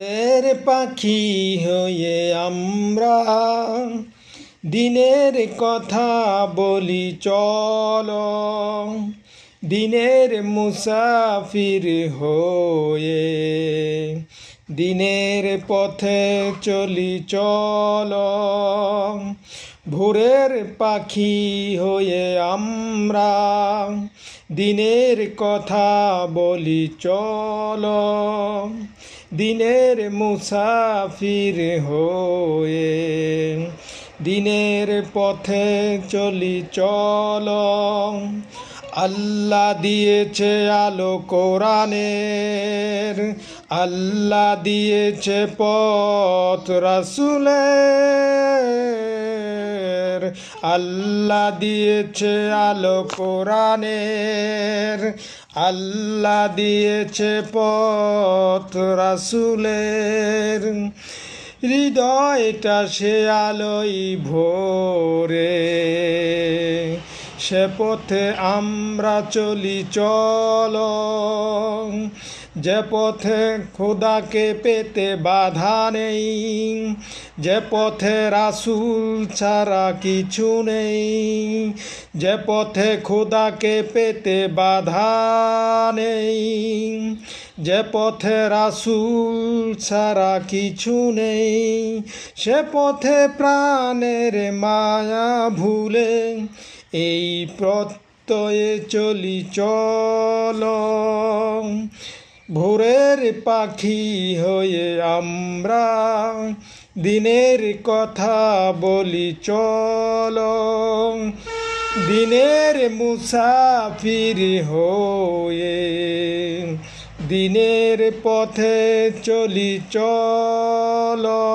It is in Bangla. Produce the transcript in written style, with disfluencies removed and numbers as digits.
এর পাখি হয়ে আমরা দিনের কথা বলি চলো, দিনের মুসাফির হয়ে দিনের পথে চলি চলো। ভোরের পাখি হয়ে আমরা দিনের কথা বলি চলো, দিনের মুসাফির হয়ে দিনের পথে চলি চলো। আল্লাহ দিয়েছে আলো কোরআনের, আল্লাহ দিয়েছে পথ রাসূলের, আল্লাহ দিয়েছে আলো কোরআনের, আল্লাহ দিয়েছে পথ রাসূলের। হৃদয়টা সে আলোয় ভরে, সে পথে আমরা চলি চলো। যে পথে খোদাকে পেতে বাধা নেই, যে পথে রাসূল ছাড়া কিছু নেই, যে পথে খোদাকে পেতে বাধা নেই, যে পথে রাসূল ছাড়া কিছু নেই, সে পথে প্রাণের মায়া ভুলে এই প্রত্যয়ে চলি চলো। ভোরের পাখি হয়ে আমরা দিনের কথা বলি চলো, দিনের মুসাফির হয়ে দিনের পথে চলি চলো।